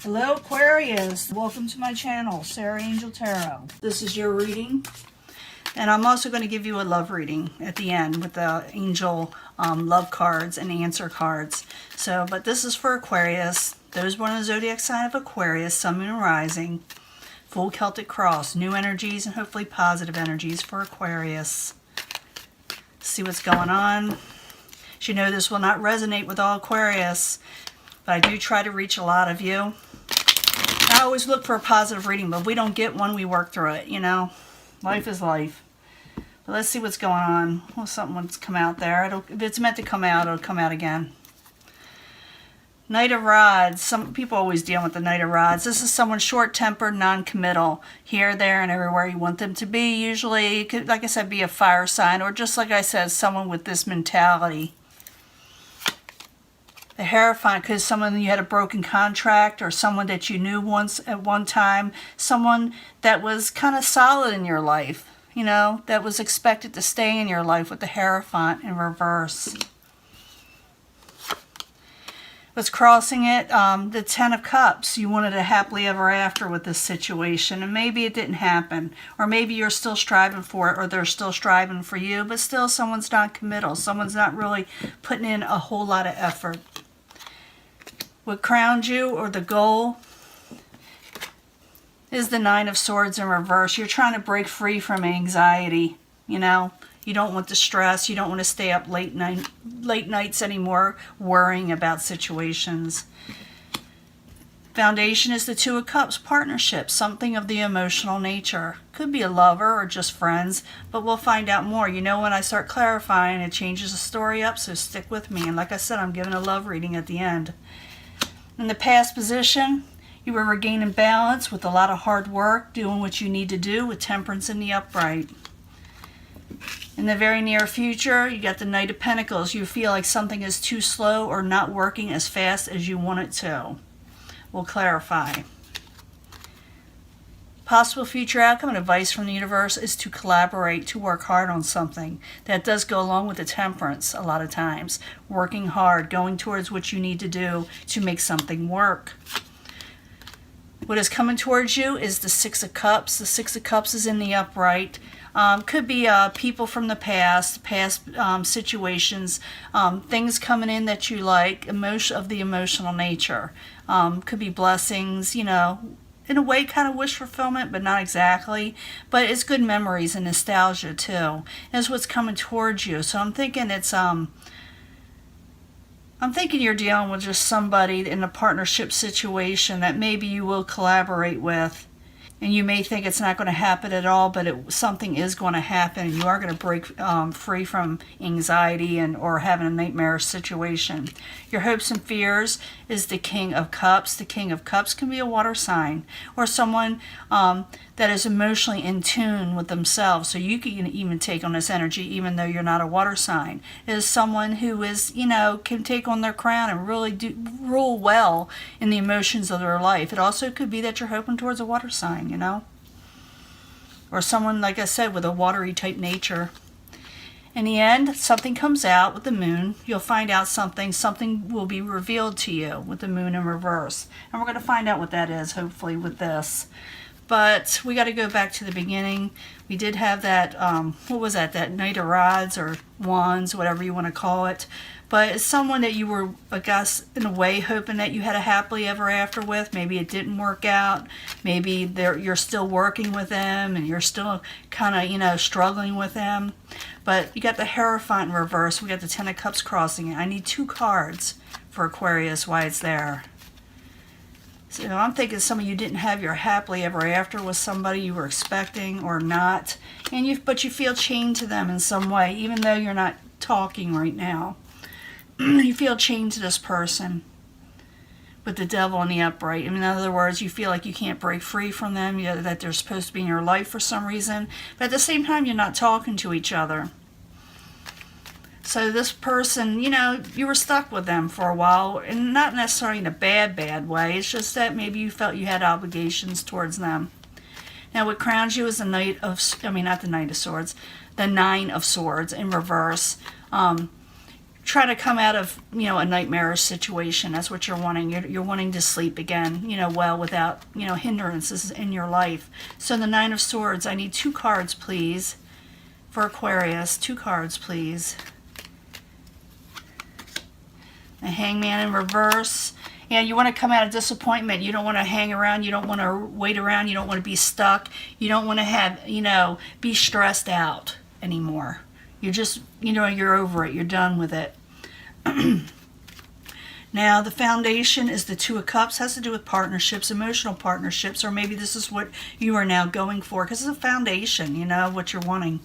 Hello Aquarius, welcome to my channel, Sarah Angel Tarot. This is your reading, and I'm also going to give you a love reading at the end with the angel love cards and answer cards. But this is for Aquarius, those born in the zodiac sign of Aquarius, Sun, Moon, and Rising, full Celtic cross, new energies and hopefully positive energies for Aquarius. See what's going on. As you know, this will not resonate with all Aquarius, but I do try to reach a lot of you. I always look for a positive reading, but if we don't get one, we work through it, you know. Life is life. But let's see what's going on. Well, something's come out there. If it's meant to come out, it'll come out again. Knight of Rods. Some people always deal with the Knight of Rods. This is someone short-tempered, non-committal. Here, there, and everywhere you want them to be. Usually, it could, like I said, be a fire sign, or just like I said, someone with this mentality. The Hierophant, because someone you had a broken contract, or someone that you knew once at one time, someone that was kind of solid in your life, you know, that was expected to stay in your life, with the Hierophant in reverse. What's crossing it? The Ten of Cups. You wanted a happily ever after with this situation, and maybe it didn't happen, or maybe you're still striving for it, or they're still striving for you, but still someone's not committal. Someone's not really putting in a whole lot of effort. What crowned you, or the goal, is the Nine of Swords in reverse. You're trying to break free from anxiety, you know. You don't want the stress. You don't want to stay up late nights anymore worrying about situations. Foundation is the Two of Cups, partnership, something of the emotional nature. Could be a lover or just friends, but we'll find out more. You know, when I start clarifying, it changes the story up, so stick with me. And like I said, I'm giving a love reading at the end. In the past position, you were regaining balance with a lot of hard work, doing what you need to do with Temperance in the upright. In the very near future, you got the Knight of Pentacles. You feel like something is too slow or not working as fast as you want it to. We'll clarify. Possible future outcome and advice from the universe is to collaborate, to work hard on something. That does go along with the Temperance a lot of times. Working hard, going towards what you need to do to make something work. What is coming towards you is the Six of Cups. The Six of Cups is in the upright. Could be people from the past situations, things coming in that you like, of the emotional nature. Could be blessings, you know, in a way kind of wish fulfillment, but not exactly. But it's good memories and nostalgia too. That's what's coming towards you. So I'm thinking it's I'm thinking you're dealing with just somebody in a partnership situation that maybe you will collaborate with. And you may think it's not going to happen at all, but something is going to happen. You are going to break free from anxiety or having a nightmarish situation. Your hopes and fears is the King of Cups. The King of Cups can be a water sign, or someone that is emotionally in tune with themselves. So you can even take on this energy even though you're not a water sign. It is someone who is, you know, can take on their crown and really rule well in the emotions of their life. It also could be that you're hoping towards a water sign, you know, or someone, like I said, with a watery type nature. In the end, something comes out with the moon. You'll find out something will be revealed to you with the moon in reverse, and we're going to find out what that is, hopefully, with this. But we got to go back to the beginning. We did have that, what was that Knight of Rods or Wands, whatever you want to call it. But it's someone that you were, I guess, in a way, hoping that you had a happily ever after with. Maybe it didn't work out. Maybe you're still working with them and you're still kind of, you know, struggling with them. But you got the Hierophant in reverse. We got the Ten of Cups crossing it. I need 2 cards for Aquarius, why it's there. So I'm thinking some of you didn't have your happily ever after with somebody you were expecting or not. But you feel chained to them in some way, even though you're not talking right now. You feel chained to this person with the Devil in the upright. In other words, you feel like you can't break free from them, that they're supposed to be in your life for some reason. But at the same time, you're not talking to each other. So this person, you know, you were stuck with them for a while, and not necessarily in a bad way. It's just that maybe you felt you had obligations towards them. Now what crowns you is the Knight of, not the Knight of Swords, the Nine of Swords in reverse. try to come out of, you know, a nightmarish situation. That's what you're wanting. You're wanting to sleep again, you know, well, without, you know, hindrances in your life. So the Nine of Swords, I need 2 cards, please, for Aquarius. 2 cards, please. The Hangman in reverse. Yeah, you want to come out of disappointment. You don't want to hang around. You don't want to wait around. You don't want to be stuck. You don't want to have, you know, be stressed out anymore. You're just, you know, you're over it. You're done with it. Now, the foundation is the Two of Cups. Has to do with partnerships, emotional partnerships, or maybe this is what you are now going for, because it's a foundation, you know, what you're wanting.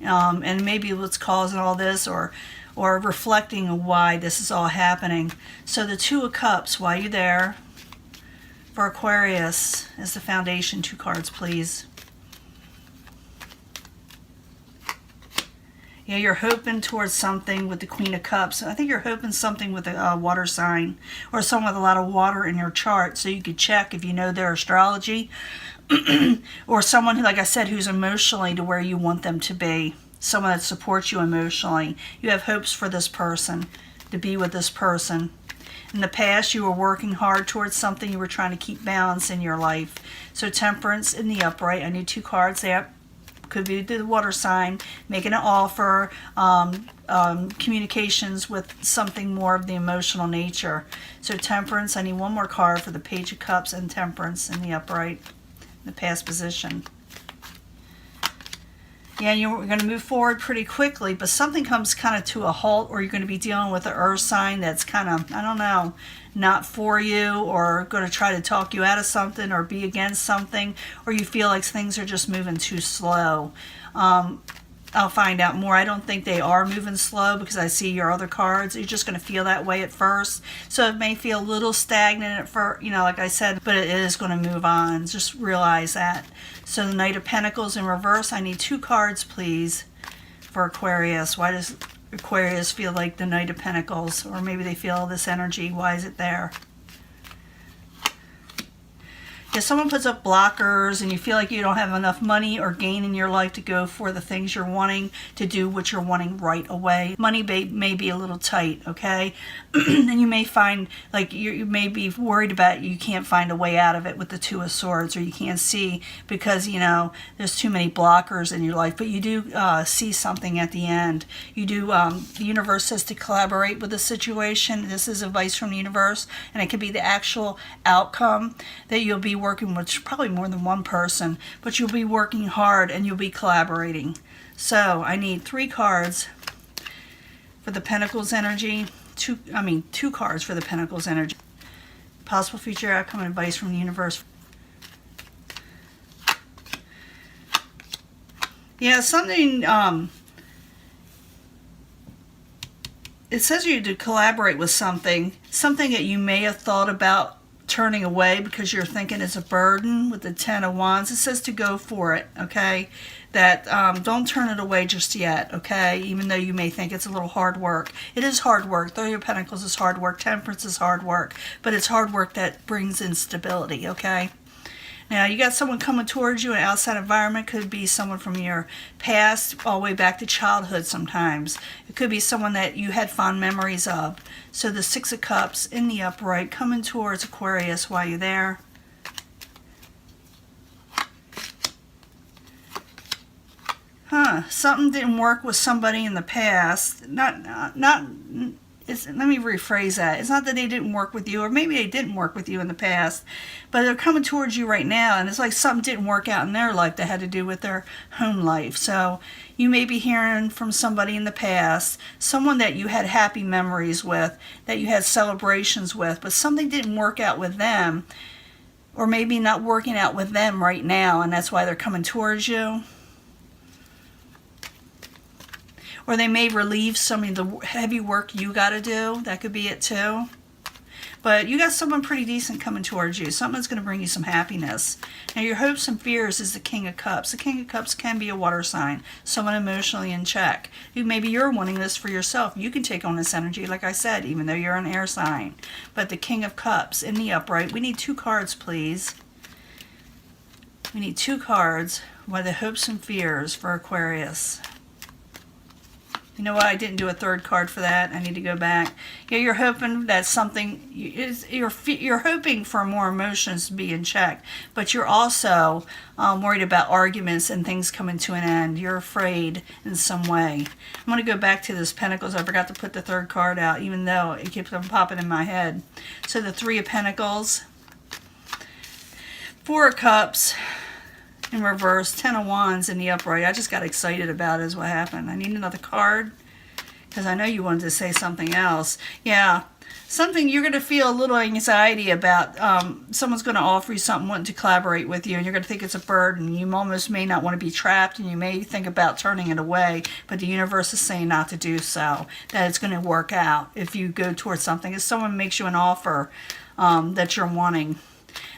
And maybe what's causing all this, or reflecting on why this is all happening. So the Two of Cups, while you're there, for Aquarius, is the foundation. 2 cards, please. Yeah, you're hoping towards something with the Queen of Cups. I think you're hoping something with a water sign, or someone with a lot of water in your chart, so you could check if you know their astrology, or someone who, like I said, who's emotionally to where you want them to be. Someone that supports you emotionally. You have hopes for this person, to be with this person. In the past, you were working hard towards something. You were trying to keep balance in your life. So Temperance in the upright. I need 2 cards there. Could be the water sign, making an offer, communications with something more of the emotional nature. So Temperance, I need 1 more card for the Page of Cups and Temperance in the upright, the past position. Yeah, you're going to move forward pretty quickly, but something comes kind of to a halt, or you're going to be dealing with an earth sign that's kind of, I don't know, not for you, or going to try to talk you out of something, or be against something, or you feel like things are just moving too slow. I'll find out more. I don't think they are moving slow, because I see your other cards. You're just going to feel that way at first. So it may feel a little stagnant at first, you know, like I said, but it is going to move on. Just realize that. So the Knight of Pentacles in reverse. I need 2 cards, please, for Aquarius. Why does Aquarius feel like the Knight of Pentacles? Or maybe they feel this energy. Why is it there? If someone puts up blockers and you feel like you don't have enough money or gain in your life to go for the things you're wanting, to do what you're wanting right away. Money may be a little tight, okay? And you may find, like, you may be worried about you can't find a way out of it with the Two of Swords, or you can't see because, you know, there's too many blockers in your life. But you do see something at the end. You do, the universe says to collaborate with the situation. This is advice from the universe, and it could be the actual outcome that you'll be working with, probably more than one person, but you'll be working hard and you'll be collaborating. So I need 3 cards for the Pentacles energy. 2 cards for the Pentacles energy. Possible future outcome and advice from the universe. Yeah, something, it says you to collaborate with something that you may have thought about turning away because you're thinking it's a burden with the 10 of Wands. It says to go for it, okay? That don't turn it away just yet, okay? Even though you may think it's a little hard work. It is hard work. Three of Pentacles is hard work. Temperance is hard work. But it's hard work that brings in stability, okay? Now, you got someone coming towards you, an outside environment. Could be someone from your past, all the way back to childhood sometimes. It could be someone that you had fond memories of. So the 6 of Cups in the upright, coming towards Aquarius while you're there. Something didn't work with somebody in the past. Let me rephrase that. It's not that they didn't work with you, or maybe they didn't work with you in the past, but they're coming towards you right now, and it's like something didn't work out in their life that had to do with their home life. So you may be hearing from somebody in the past, someone that you had happy memories with, that you had celebrations with, but something didn't work out with them, or maybe not working out with them right now, and that's why they're coming towards you. Or they may relieve some of the heavy work you got to do. That could be it too. But you got someone pretty decent coming towards you. Something that's going to bring you some happiness. Now your hopes and fears is the King of Cups. The King of Cups can be a water sign. Someone emotionally in check. Maybe you're wanting this for yourself. You can take on this energy, like I said, even though you're an air sign. But the King of Cups in the upright. We need 2 cards, please. We need 2 cards. What are the hopes and fears for Aquarius? You know what? I didn't do a third card for that. I need to go back. Yeah, you're hoping that something you're hoping for more emotions to be in check, but you're also worried about arguments and things coming to an end. You're afraid in some way. I'm going to go back to this Pentacles. I forgot to put the third card out, even though it keeps on popping in my head. So the Three of Pentacles, Four of Cups in reverse, Ten of Wands in the upright. I just got excited about it is what happened. I need another card because I know you wanted to say something else. Yeah, something you're going to feel a little anxiety about. Someone's going to offer you something, wanting to collaborate with you, and you're going to think it's a burden. You almost may not want to be trapped, and you may think about turning it away, but the universe is saying not to do so, that it's going to work out if you go towards something. If someone makes you an offer that you're wanting.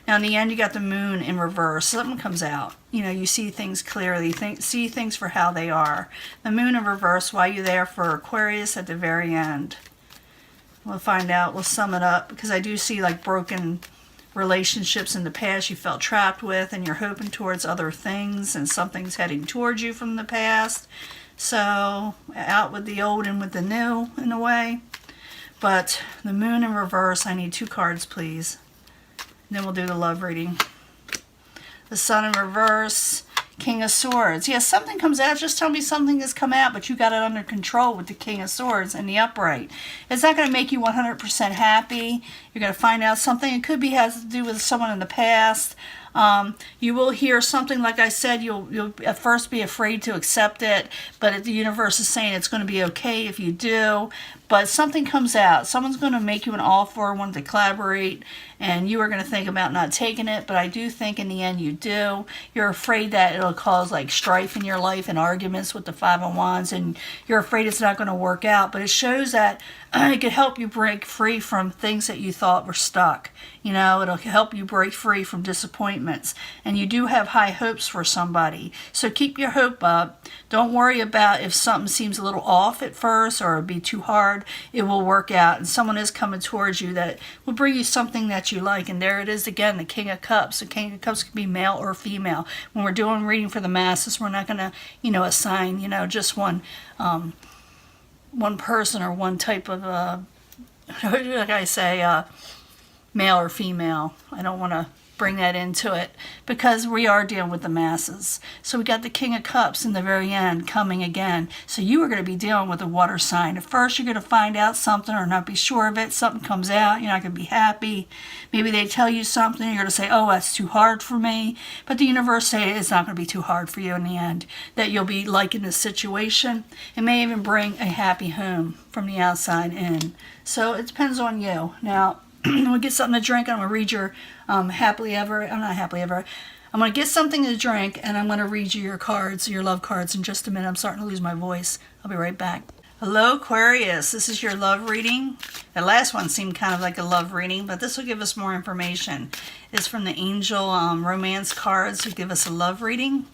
Now, in the end, you got the Moon in reverse. Something comes out. You know, you see things clearly. See things for how they are. The Moon in reverse, why you there for Aquarius at the very end. We'll find out. We'll sum it up. Because I do see, like, broken relationships in the past you felt trapped with. And you're hoping towards other things. And something's heading towards you from the past. So, out with the old and with the new, in a way. But the Moon in reverse, I need 2 cards, please. Then we'll do the love reading. The Sun in reverse, King of Swords. Yeah, something comes out. Just tell me something has come out, but you got it under control with the King of Swords and the upright. It's not going to make you 100% happy. You're going to find out something. It could be has to do with someone in the past. You will hear something, like I said, you'll at first be afraid to accept it, but the universe is saying it's going to be okay if you do. But something comes out. Someone's going to make you an offer, want to collaborate, and you are going to think about not taking it, but I do think in the end you do. You're afraid that it'll cause like strife in your life and arguments with the Five of Wands, and you're afraid it's not going to work out, but it shows that it could help you break free from things that you thought were stuck. You know, it'll help you break free from disappointments, and you do have high hopes for somebody. So keep your hope up. Don't worry about if something seems a little off at first or it'll be too hard. It will work out, and someone is coming towards you that will bring you something that you like. And there it is again, the King of Cups. The King of Cups can be male or female. When we're doing reading for the masses, we're not going to, assign, just one person or one type of, like I say, male or female. I don't want to bring that into it because we are dealing with the masses. So we got the King of Cups in the very end coming again. So you are going to be dealing with a water sign. At first you're going to find out something or not be sure of it. Something comes out. You're not going to be happy. Maybe they tell you something. You're going to say, oh, that's too hard for me. But the universe says it's not going to be too hard for you in the end. That you'll be liking this situation. It may even bring a happy home from the outside in. So it depends on you. Now, we'll get something to drink. I'm going to read your happily ever. I'm not happily ever. I'm going to get something to drink, and I'm going to read you your cards, your love cards, in just a minute. I'm starting to lose my voice. I'll be right back. Hello, Aquarius. This is your love reading. The last one seemed kind of like a love reading, but this will give us more information. It's from the Angel Romance cards to give us a love reading.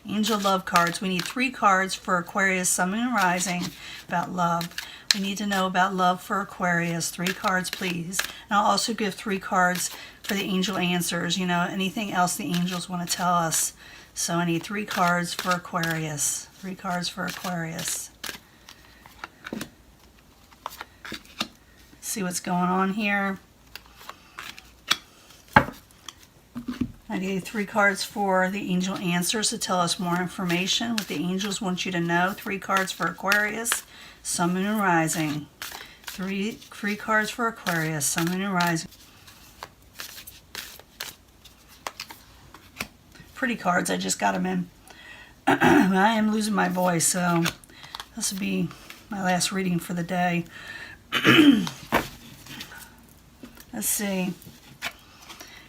Angel love cards. We need 3 cards for Aquarius, Sun, Moon, and Rising about love. We need to know about love for Aquarius. 3 cards, please. And I'll also give 3 cards for the angel answers. Anything else the angels want to tell us. So I need 3 cards for Aquarius. 3 cards for Aquarius. See what's going on here. I need 3 cards for the angel answers to tell us more information. What the angels want you to know. 3 cards for Aquarius, Sun, Moon, and Rising. 3 cards for Aquarius, Sun, Moon, and Rising. Pretty cards. I just got them in. I am losing my voice, so this will be my last reading for the day. Let's see.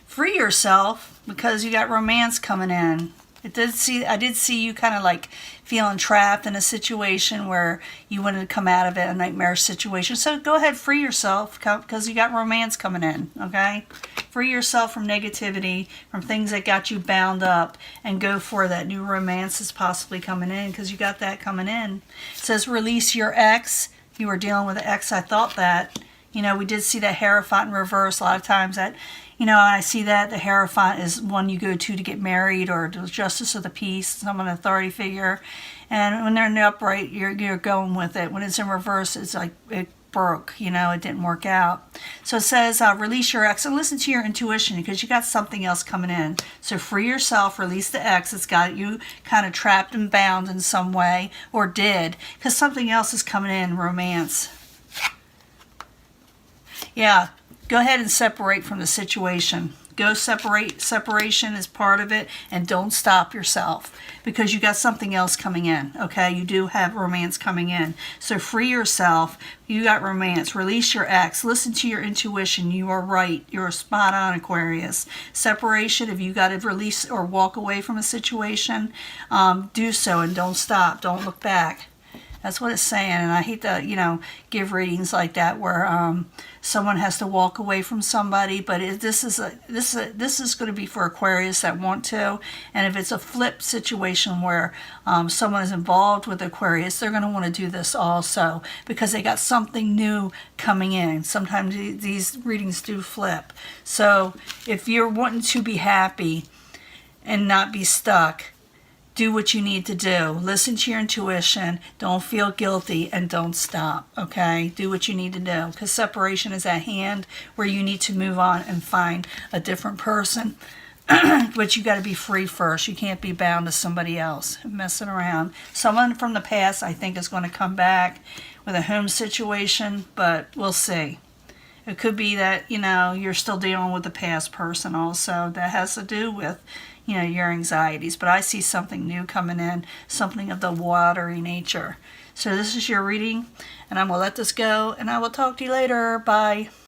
Free yourself because you got romance coming in. I did see you kind of like feeling trapped in a situation where you wanted to come out of it, a nightmare situation. So go ahead, free yourself because you got romance coming in, okay? Free yourself from negativity, from things that got you bound up, and go for that new romance that's possibly coming in because you got that coming in. It says release your ex. You were dealing with an ex. I thought that. You know, we did see that Hierophant in reverse. A lot of times that, you know, I see that the Hierophant is one you go to get married, or the Justice of the Peace, someone authority figure. And when they're in the upright, you're going with it. When it's in reverse, it's like it broke, you know, it didn't work out. So it says, release your ex and listen to your intuition, because you got something else coming in. So free yourself, release the ex that's got you kind of trapped and bound in some way, or did, because something else is coming in, romance. Yeah, go ahead and separate from the situation. Go separate. Separation is part of it, and don't stop yourself, because you got something else coming in, okay? You do have romance coming in. So free yourself. You got romance. Release your ex. Listen to your intuition. You are right. You're spot on, Aquarius. Separation, if you got to release or walk away from a situation, do so, and don't stop. Don't look back. That's what it's saying. And I hate to, you know, give readings like that where someone has to walk away from somebody, but this is going to be for Aquarius that want to. And if it's a flip situation where someone is involved with Aquarius, they're going to want to do this also, because they got something new coming in. Sometimes these readings do flip. So if you're wanting to be happy and not be stuck, do what you need to do. Listen to your intuition. Don't feel guilty, and don't stop, okay? Do what you need to do, because separation is at hand, where you need to move on and find a different person. But you got to be free first. You can't be bound to somebody else messing around. Someone from the past, I think, is going to come back with a home situation, but we'll see. It could be that, you know, you're still dealing with the past person also. That has to do with, you know, your anxieties. But I see something new coming in, something of the watery nature. So this is your reading, and I'm going to let this go, and I will talk to you later. Bye.